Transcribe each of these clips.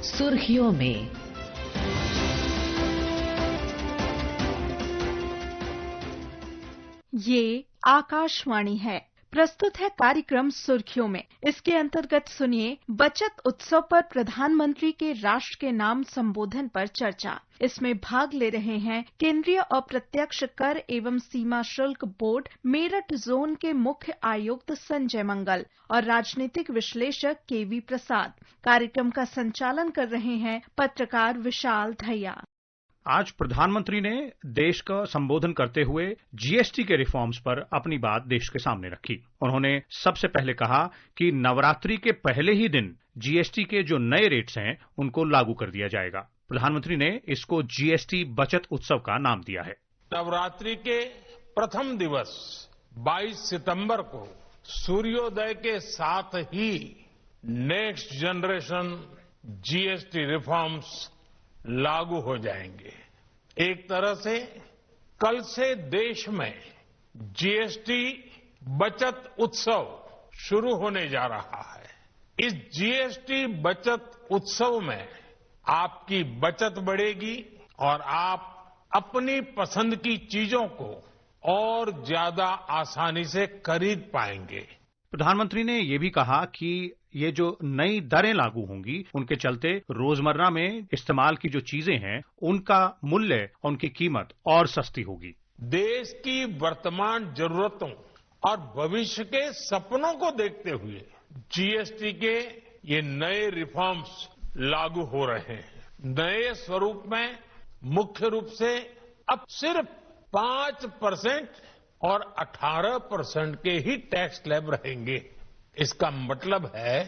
सुर्खियों में। ये आकाशवाणी है। प्रस्तुत है कार्यक्रम सुर्खियों में। इसके अंतर्गत सुनिए बचत उत्सव पर प्रधानमंत्री के राष्ट्र के नाम संबोधन पर चर्चा। इसमें भाग ले रहे हैं केंद्रीय अप्रत्यक्ष कर एवं सीमा शुल्क बोर्ड मेरठ जोन के मुख्य आयुक्त संजय मंगल और राजनीतिक विश्लेषक केवी प्रसाद। कार्यक्रम का संचालन कर रहे हैं पत्रकार विशाल धैया। आज प्रधानमंत्री ने देश का संबोधन करते हुए जीएसटी के रिफॉर्म्स पर अपनी बात देश के सामने रखी। उन्होंने सबसे पहले कहा कि नवरात्रि के पहले ही दिन जीएसटी के जो नए रेट्स हैं उनको लागू कर दिया जाएगा। प्रधानमंत्री ने इसको जीएसटी बचत उत्सव का नाम दिया है। नवरात्रि के प्रथम दिवस 22 सितंबर को सूर्योदय के साथ ही नेक्स्ट जनरेशन जीएसटी रिफॉर्म्स लागू हो जाएंगे। एक तरह से कल से देश में जीएसटी बचत उत्सव शुरू होने जा रहा है। इस जीएसटी बचत उत्सव में आपकी बचत बढ़ेगी और आप अपनी पसंद की चीजों को और ज्यादा आसानी से खरीद पाएंगे। प्रधानमंत्री ने ये भी कहा कि ये जो नई दरें लागू होंगी उनके चलते रोजमर्रा में इस्तेमाल की जो चीजें हैं उनका मूल्य और उनकी कीमत और सस्ती होगी। देश की वर्तमान जरूरतों और भविष्य के सपनों को देखते हुए जीएसटी के ये नए रिफॉर्म्स लागू हो रहे हैं। नए स्वरूप में मुख्य रूप से अब सिर्फ 5% और 18% के ही टैक्स स्लैब रहेंगे। इसका मतलब है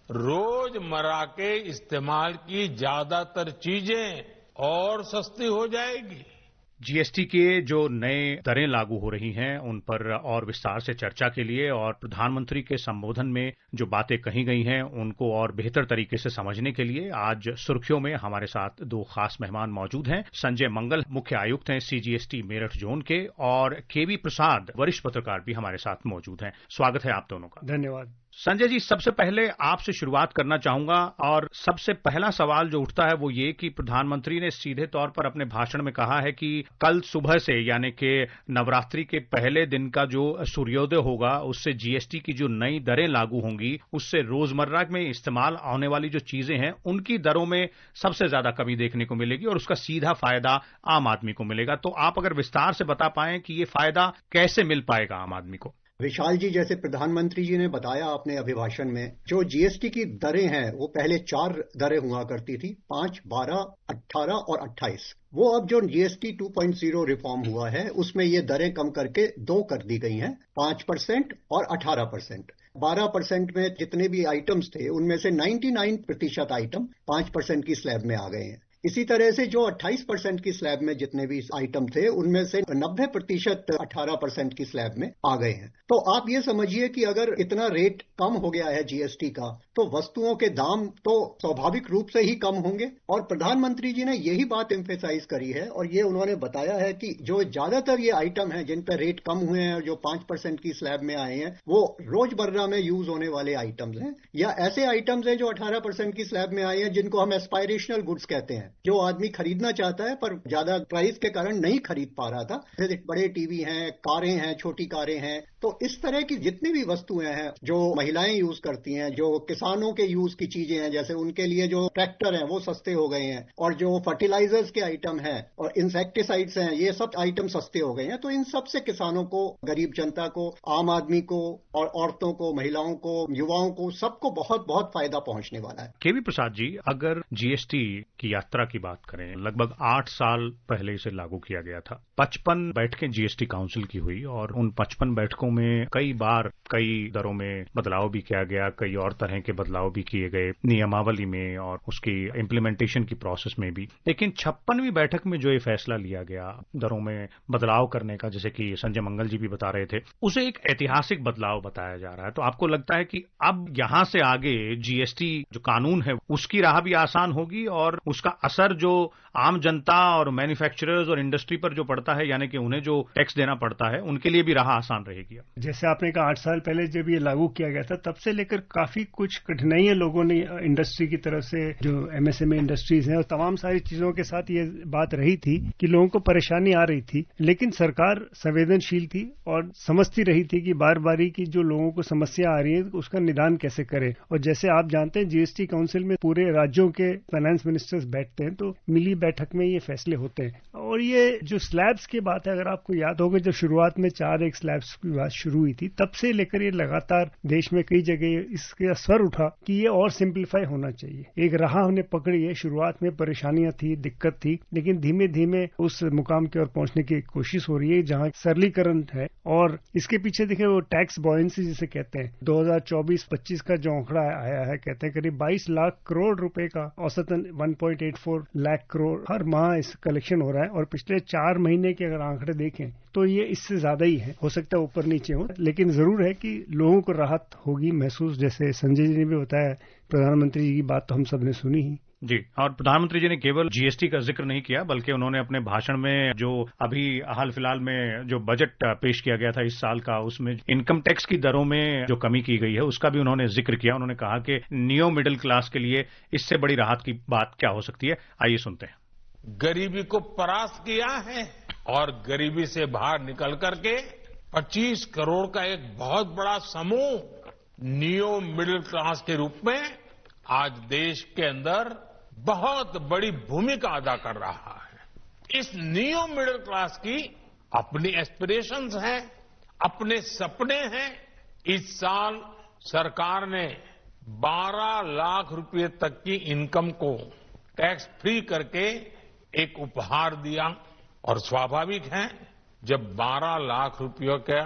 रोजमर्रा के इस्तेमाल की ज्यादातर चीजें और सस्ती हो जाएगी। जीएसटी के जो नए दरें लागू हो रही हैं उन पर और विस्तार से चर्चा के लिए और प्रधानमंत्री के संबोधन में जो बातें कही गई हैं उनको और बेहतर तरीके से समझने के लिए आज सुर्खियों में हमारे साथ दो खास मेहमान मौजूद हैं। संजय मंगल मुख्य आयुक्त हैं सीजीएसटी मेरठ जोन के और केवी प्रसाद वरिष्ठ पत्रकार भी हमारे साथ मौजूद हैं। स्वागत है आप दोनों का। धन्यवाद। संजय जी, सबसे पहले आपसे शुरुआत करना चाहूंगा और सबसे पहला सवाल जो उठता है वो ये कि प्रधानमंत्री ने सीधे तौर पर अपने भाषण में कहा है कि कल सुबह से यानी कि नवरात्रि के पहले दिन का जो सूर्योदय होगा उससे जीएसटी की जो नई दरें लागू होंगी उससे रोजमर्रा में इस्तेमाल होने वाली जो चीजें हैं उनकी दरों में सबसे ज्यादा कमी देखने को मिलेगी और उसका सीधा फायदा आम आदमी को मिलेगा। तो आप अगर विस्तार से बता पाएं कि ये फायदा कैसे मिल पाएगा आम आदमी को। विशाल जी, जैसे प्रधानमंत्री जी ने बताया अपने अभिभाषण में, जो जीएसटी की दरें हैं वो पहले 4 दरें हुआ करती थी, 5, 12, 18 और 28। वो अब जो जीएसटी 2.0 रिफॉर्म हुआ है उसमें ये दरें कम करके 2 कर दी गई हैं, 5% और 18%। 12% में जितने भी आइटम्स थे उनमें से 99% आइटम 5% की स्लैब में आ गए हैं। इसी तरह से जो 28% की स्लैब में जितने भी आइटम थे उनमें से 90% 18% की स्लैब में आ गए हैं। तो आप ये समझिए कि अगर इतना रेट कम हो गया है जीएसटी का तो वस्तुओं के दाम तो स्वाभाविक रूप से ही कम होंगे। और प्रधानमंत्री जी ने यही बात एम्फेसाइज करी है और ये उन्होंने बताया है कि जो ज्यादातर ये आइटम हैं जिन पर रेट कम हुए हैं और जो 5% की स्लैब में आए हैं वो रोजमर्रा में यूज होने वाले आइटम्स हैं या ऐसे आइटम्स हैं जो 18% की स्लैब में आए हैं जिनको हम एस्पायरेशनल गुड्स कहते हैं, जो आदमी खरीदना चाहता है पर ज्यादा प्राइस के कारण नहीं खरीद पा रहा था। जैसे बड़े टीवी हैं, कारें हैं, छोटी कारें हैं। तो इस तरह की जितनी भी वस्तुएं हैं जो महिलाएं यूज करती हैं, जो किसानों के यूज की चीजें हैं, जैसे उनके लिए जो ट्रैक्टर हैं वो सस्ते हो गए हैं और जो फर्टिलाइजर्स के आइटम हैं और इंसेक्टिसाइड्स हैं ये सब आइटम सस्ते हो गए हैं। तो इन सब से किसानों को, गरीब जनता को, आम आदमी को और औरतों को, महिलाओं को, युवाओं को, सबको बहुत बहुत फायदा पहुंचने वाला है। केवी प्रसाद जी, अगर जीएसटी की यात्रा की बात करें, लगभग 8 साल पहले इसे लागू किया गया था। 55 बैठकें जीएसटी काउंसिल की हुई और उन 55 बैठकों में कई बार कई दरों में बदलाव भी किया गया, कई और तरह के बदलाव भी किए गए नियमावली में और उसकी इम्प्लीमेंटेशन की प्रोसेस में भी। लेकिन 56वीं बैठक में जो ये फैसला लिया गया दरों में बदलाव करने का, जैसे कि संजय मंगल जी भी बता रहे थे, उसे एक ऐतिहासिक बदलाव बताया जा रहा है। तो आपको लगता है कि अब यहां से आगे जीएसटी जो कानून है उसकी राह भी आसान होगी और उसका असर जो आम जनता और मैन्युफैक्चरर्स और इंडस्ट्री पर जो पड़ता है, यानी कि उन्हें जो टैक्स देना पड़ता है, उनके लिए भी राह आसान रहेगी? किया? जैसे आपने कहा 8 साल पहले जब ये लागू किया गया था, तब से लेकर काफी कुछ कठिनाइयां लोगों ने इंडस्ट्री की तरफ से, जो एमएसएमई इंडस्ट्रीज हैं और तमाम सारी चीजों के साथ ये बात रही थी कि लोगों को परेशानी आ रही थी, लेकिन सरकार संवेदनशील थी और समझती रही थी कि बार बारी की जो लोगों को समस्या आ रही है उसका निदान कैसे करें। और जैसे आप जानते हैं जीएसटी काउंसिल में पूरे राज्यों के फाइनेंस मिनिस्टर्स बैठते हैं, तो मिली बैठक में ये फैसले होते हैं। और ये जो स्लैब्स की बात है, अगर आपको याद होगा जब शुरुआत में 4 एक स्लैब्स की बात शुरू हुई थी, तब से लेकर ये लगातार देश में कई जगह इसका स्वर उठा कि ये और सिंप्लीफाई होना चाहिए। एक राह हमने पकड़ी है, शुरुआत में परेशानियां थी, दिक्कत थी, लेकिन धीमे धीमे उस मुकाम की ओर पहुंचने की कोशिश हो रही है जहां सरलीकरण है। और इसके पीछे देखिए वो टैक्स बॉयंसी जिसे कहते हैं, 2024-25 का जो आंकड़ा आया है, कहते हैं करीब 22 लाख करोड़ रुपए का औसतन 1.84 लाख करोड़ हर माह इस कलेक्शन हो रहा है। और पिछले 4 महीने के अगर आंकड़े देखें तो ये इससे ज्यादा ही है, हो सकता है ऊपर नीचे हो, लेकिन जरूर है कि लोगों को राहत होगी महसूस। जैसे संजय जी ने भी बताया, प्रधानमंत्री जी की बात तो हम सब ने सुनी ही जी। और प्रधानमंत्री जी ने केवल जीएसटी का जिक्र नहीं किया, बल्कि उन्होंने अपने भाषण में जो अभी हाल फिलहाल में जो बजट पेश किया गया था इस साल का, उसमें इनकम टैक्स की दरों में जो कमी की गई है उसका भी उन्होंने जिक्र किया। उन्होंने कहा कि नियो मिडिल क्लास के लिए इससे बड़ी राहत की बात क्या हो सकती है। आइए सुनते हैं। गरीबी को परास्त किया है और गरीबी से बाहर निकल करके 25 करोड़ का एक बहुत बड़ा समूह नियो मिडिल क्लास के रूप में आज देश के अंदर बहुत बड़ी भूमिका अदा कर रहा है। इस नियो मिडिल क्लास की अपनी एस्पिरेशंस हैं, अपने सपने हैं। इस साल सरकार ने 12 लाख रुपए तक की इनकम को टैक्स फ्री करके एक उपहार दिया। और स्वाभाविक है, जब 12 लाख रुपयों का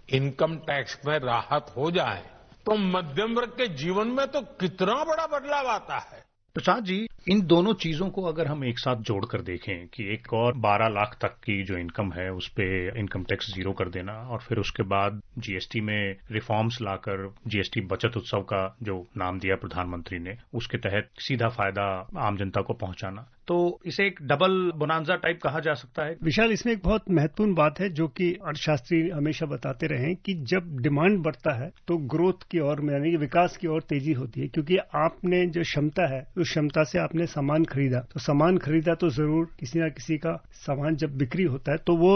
इनकम टैक्स में राहत हो जाए तो मध्यम वर्ग के जीवन में तो कितना बड़ा बदलाव आता है। प्रसाद जी, इन दोनों चीजों को अगर हम एक साथ जोड़कर देखें कि एक और 12 लाख तक की जो इनकम है उस पे इनकम टैक्स जीरो कर देना, और फिर उसके बाद जीएसटी में रिफॉर्म्स लाकर जीएसटी बचत उत्सव का जो नाम दिया प्रधानमंत्री ने, उसके तहत सीधा फायदा आम जनता को पहुंचाना, तो इसे एक डबल बोनांजा टाइप कहा जा सकता है। विशाल, इसमें एक बहुत महत्वपूर्ण बात है जो कि अर्थशास्त्री हमेशा बताते रहे कि जब डिमांड बढ़ता है तो ग्रोथ की ओर, यानी कि विकास की ओर तेजी होती है, क्योंकि आपने जो क्षमता है उस क्षमता से आपने सामान खरीदा, तो सामान खरीदा तो जरूर किसी ना किसी का सामान जब बिक्री होता है तो वो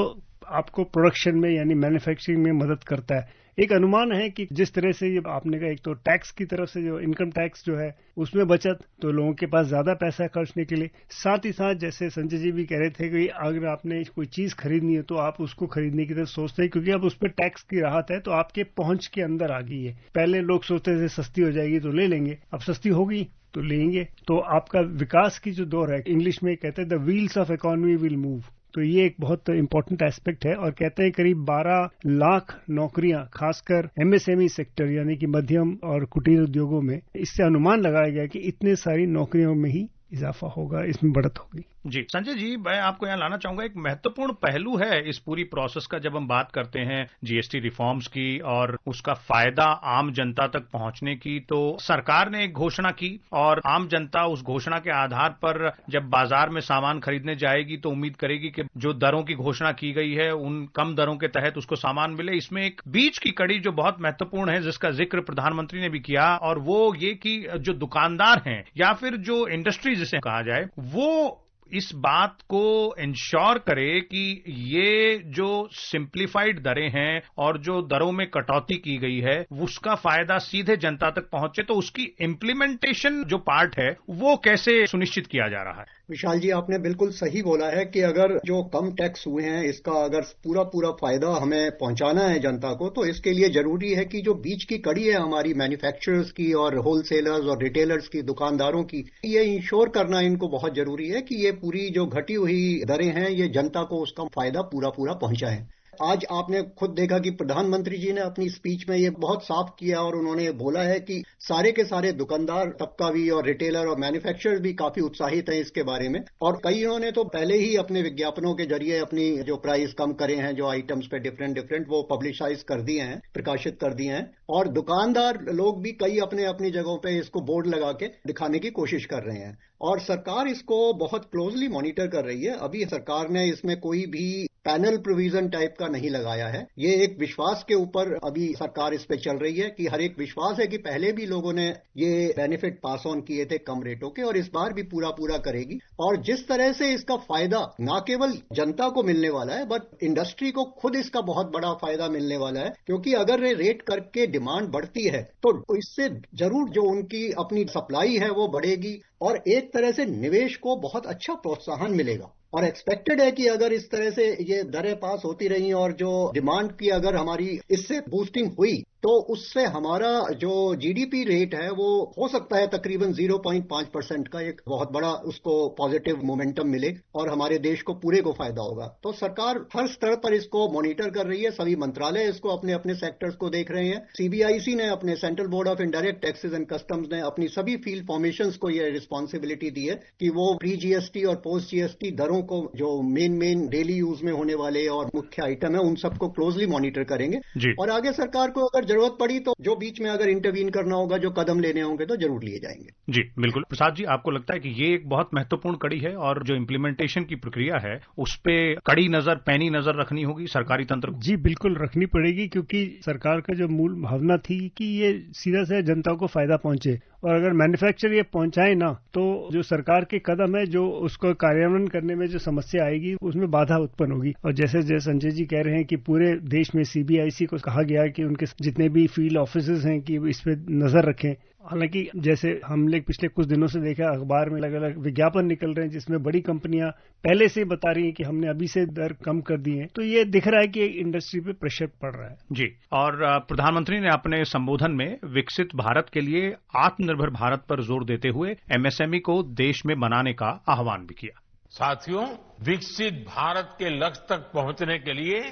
आपको प्रोडक्शन में यानी मैन्युफैक्चरिंग में मदद करता है। एक अनुमान है कि जिस तरह से ये आपने कहा, एक तो टैक्स की तरफ से जो इनकम टैक्स जो है उसमें बचत, तो लोगों के पास ज्यादा पैसा खर्चने के लिए, साथ ही साथ जैसे संजय जी भी कह रहे थे कि अगर आपने कोई चीज खरीदनी है तो आप उसको खरीदने की तरफ सोचते हैं, क्योंकि अब उस पर टैक्स की राहत है तो आपके पहुंच के अंदर आ गई है। पहले लोग सोचते थे सस्ती हो जाएगी तो ले लेंगे, अब सस्ती हो गई तो लेंगे, तो आपका विकास की जो दौर है, इंग्लिश में कहते हैं the wheels of economy will move, तो ये एक बहुत इंपॉर्टेंट एस्पेक्ट है। और कहते हैं करीब 12 लाख नौकरियां खासकर एमएसएमई सेक्टर यानी कि मध्यम और कुटीर उद्योगों में, इससे अनुमान लगाया गया कि इतने सारी नौकरियों में ही इजाफा होगा, इसमें बढ़त होगी। जी संजय जी, मैं आपको यहाँ लाना चाहूंगा, एक महत्वपूर्ण पहलू है इस पूरी प्रोसेस का जब हम बात करते हैं जीएसटी रिफॉर्म्स की और उसका फायदा आम जनता तक पहुंचने की, तो सरकार ने एक घोषणा की और आम जनता उस घोषणा के आधार पर जब बाजार में सामान खरीदने जाएगी तो उम्मीद करेगी कि जो दरों की घोषणा की गई है उन कम दरों के तहत उसको सामान मिले। इसमें एक बीच की कड़ी जो बहुत महत्वपूर्ण है जिसका जिक्र प्रधानमंत्री ने भी किया, और वो ये कि जो दुकानदार हैं या फिर जो इंडस्ट्री जिसे कहा जाए, वो इस बात को इंश्योर करे कि ये जो सिंप्लीफाइड दरें हैं और जो दरों में कटौती की गई है उसका फायदा सीधे जनता तक पहुंचे, तो उसकी इम्प्लीमेंटेशन जो पार्ट है वो कैसे सुनिश्चित किया जा रहा है? विशाल जी, आपने बिल्कुल सही बोला है कि अगर जो कम टैक्स हुए हैं इसका अगर पूरा फायदा हमें पहुंचाना है जनता को, तो इसके लिए जरूरी है कि जो बीच की कड़ी है हमारी मैन्युफैक्चरर्स की और होलसेलर्स और रिटेलर्स की, दुकानदारों की, ये इंश्योर करना इनको बहुत जरूरी है कि ये पूरी जो घटी हुई दरें हैं ये जनता को उसका फायदा पूरा पहुंचाएं। आज आपने खुद देखा कि प्रधानमंत्री जी ने अपनी स्पीच में ये बहुत साफ किया और उन्होंने बोला है कि सारे के सारे दुकानदार तबका भी और रिटेलर और मैन्युफैक्चरर्स भी काफी उत्साहित हैं इसके बारे में, और कईयों ने तो पहले ही अपने विज्ञापनों के जरिए अपनी जो प्राइस कम करे हैं, जो आइटम्स पे डिफरेंट वो पब्लिसाइज कर दिए हैं, प्रकाशित कर दिए हैं, और दुकानदार लोग भी कई अपनी जगहों पे इसको बोर्ड लगा के दिखाने की कोशिश कर रहे हैं, और सरकार इसको बहुत क्लोजली मॉनिटर कर रही है। अभी सरकार ने इसमें कोई भी पैनल प्रोविजन टाइप का नहीं लगाया है। ये एक विश्वास के ऊपर अभी सरकार इस पे चल रही है कि हर एक विश्वास है कि पहले भी लोगों ने ये बेनिफिट पास ऑन किए थे कम रेटों के और इस बार भी पूरा करेगी। और जिस तरह से इसका फायदा न केवल जनता को मिलने वाला है बट इंडस्ट्री को खुद इसका बहुत बड़ा फायदा मिलने वाला है, क्योंकि अगर ये रेट करके डिमांड बढ़ती है तो इससे जरूर जो उनकी अपनी सप्लाई है वो बढ़ेगी और एक तरह से निवेश को बहुत अच्छा प्रोत्साहन मिलेगा। और एक्सपेक्टेड है कि अगर इस तरह से ये दरें पास होती रही और जो डिमांड की अगर हमारी इससे बूस्टिंग हुई तो उससे हमारा जो जीडीपी रेट है वो हो सकता है तकरीबन 0.5% का एक बहुत बड़ा उसको पॉजिटिव मोमेंटम मिले और हमारे देश को पूरे को फायदा होगा। तो सरकार हर स्तर पर इसको मॉनिटर कर रही है, सभी मंत्रालय इसको अपने अपने सेक्टर्स को देख रहे हैं। सीबीआईसी ने अपने central board of indirect taxes and customs ने अपनी सभी फील्ड फॉर्मेशंस को ये रिस्पॉन्सिबिलिटी दी है कि वो प्री जीएसटी और पोस्ट जीएसटी दरों को जो मेन डेली यूज में होने वाले और मुख्य आइटम है उन सबको क्लोजली मॉनिटर करेंगे और आगे सरकार को अगर जरूरत पड़ी तो जो बीच में अगर इंटरवीन करना होगा, जो कदम लेने होंगे तो जरूर लिए जाएंगे। जी बिल्कुल। प्रसाद जी, आपको लगता है कि ये एक बहुत महत्वपूर्ण कड़ी है और जो इम्प्लीमेंटेशन की प्रक्रिया है उस पे कड़ी नजर, पैनी नजर रखनी होगी सरकारी तंत्र को? जी बिल्कुल रखनी पड़ेगी, क्योंकि सरकार का जो मूल भावना थी कि ये सीधा से जनता को फायदा पहुंचे और अगर मैन्युफैक्चर ये पहुंचाए ना तो जो सरकार के कदम है जो उसको कार्यान्वयन करने में जो समस्या आएगी उसमें बाधा उत्पन्न होगी। और जैसे संजय जी कह रहे हैं कि पूरे देश में सीबीआईसी को कहा गया है कि उनके जितने भी फील्ड ऑफिसर्स हैं कि इस पे नजर रखें। हालांकि जैसे हमने पिछले कुछ दिनों से देखा अखबार में अलग अलग विज्ञापन निकल रहे हैं जिसमें बड़ी कंपनियां पहले से बता रही हैं कि हमने अभी से दर कम कर दी है, तो ये दिख रहा है कि इंडस्ट्री पे प्रेशर पड़ रहा है। जी, और प्रधानमंत्री ने अपने संबोधन में विकसित भारत के लिए आत्मनिर्भर भारत पर जोर देते हुए एमएसएमई को देश में बनाने का आह्वान भी किया। साथियों, विकसित भारत के लक्ष्य तक पहुंचने के लिए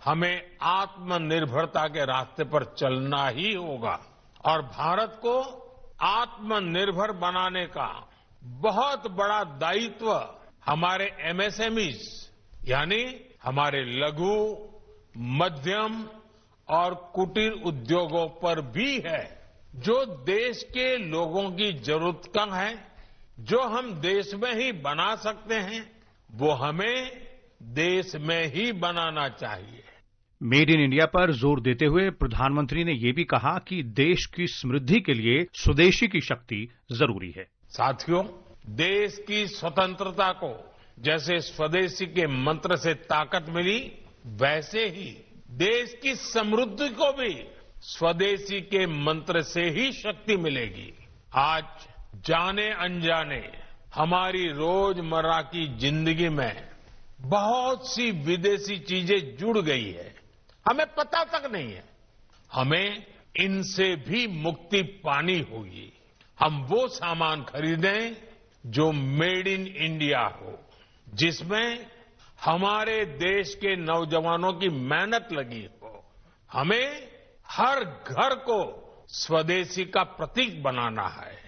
हमें आत्मनिर्भरता के रास्ते पर चलना ही होगा और भारत को आत्मनिर्भर बनाने का बहुत बड़ा दायित्व हमारे एमएसएमईज यानी हमारे लघु, मध्यम और कुटीर उद्योगों पर भी है, जो देश के लोगों की जरूरत का है, जो हम देश में ही बना सकते हैं, वो हमें देश में ही बनाना चाहिए। मेड इन इंडिया पर जोर देते हुए प्रधानमंत्री ने यह भी कहा कि देश की समृद्धि के लिए स्वदेशी की शक्ति जरूरी है। साथियों, देश की स्वतंत्रता को जैसे स्वदेशी के मंत्र से ताकत मिली, वैसे ही देश की समृद्धि को भी स्वदेशी के मंत्र से ही शक्ति मिलेगी। आज जाने अनजाने हमारी रोजमर्रा की जिंदगी में बहुत सी विदेशी चीजें जुड़ गई है, हमें पता तक नहीं है। हमें इनसे भी मुक्ति पानी होगी। हम वो सामान खरीदें जो मेड इन इंडिया हो, जिसमें हमारे देश के नौजवानों की मेहनत लगी हो। हमें हर घर को स्वदेशी का प्रतीक बनाना है।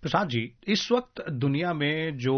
प्रसाद जी, इस वक्त दुनिया में जो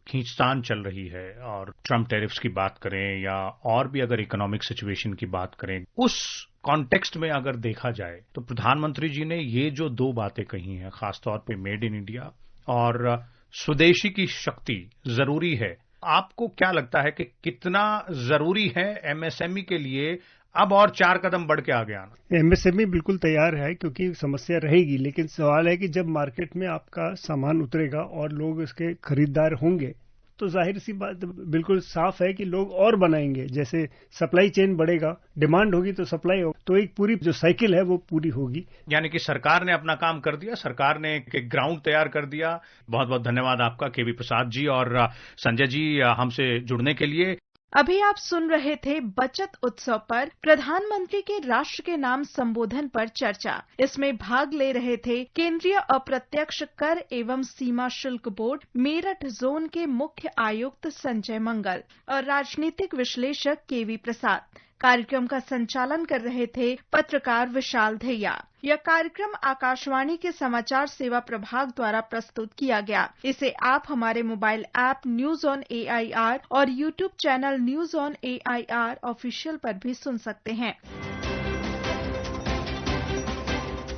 खींचतान चल रही है और ट्रम्प टैरिफ्स की बात करें या और भी अगर इकोनॉमिक सिचुएशन की बात करें, उस कॉन्टेक्स्ट में अगर देखा जाए तो प्रधानमंत्री जी ने ये जो दो बातें कही हैं, खासतौर पे मेड इन इंडिया और स्वदेशी की शक्ति जरूरी है, आपको क्या लगता है कि कितना जरूरी है एमएसएमई के लिए अब और 4 कदम बढ़ के आगे आना? एमएसएमई बिल्कुल तैयार है क्योंकि समस्या रहेगी, लेकिन सवाल है कि जब मार्केट में आपका सामान उतरेगा और लोग इसके खरीदार होंगे तो जाहिर सी बात बिल्कुल साफ है कि लोग और बनाएंगे। जैसे सप्लाई चेन बढ़ेगा, डिमांड होगी तो सप्लाई होगी, तो एक पूरी जो साइकिल है वो पूरी होगी। यानी कि सरकार ने अपना काम कर दिया, सरकार ने एक ग्राउंड तैयार कर दिया। बहुत बहुत धन्यवाद आपका केवी प्रसाद जी और संजय जी हमसे जुड़ने के लिए। अभी आप सुन रहे थे बचत उत्सव पर प्रधानमंत्री के राष्ट्र के नाम संबोधन पर चर्चा। इसमें भाग ले रहे थे केंद्रीय अप्रत्यक्ष कर एवं सीमा शुल्क बोर्ड मेरठ जोन के मुख्य आयुक्त संजय मंगल और राजनीतिक विश्लेषक केवी प्रसाद। कार्यक्रम का संचालन कर रहे थे पत्रकार विशाल धैया। यह कार्यक्रम आकाशवाणी के समाचार सेवा प्रभाग द्वारा प्रस्तुत किया गया। इसे आप हमारे mobile app news on AIR और YouTube channel news on AIR official पर भी सुन सकते हैं।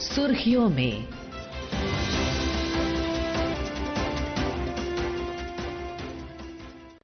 सुर्खियों में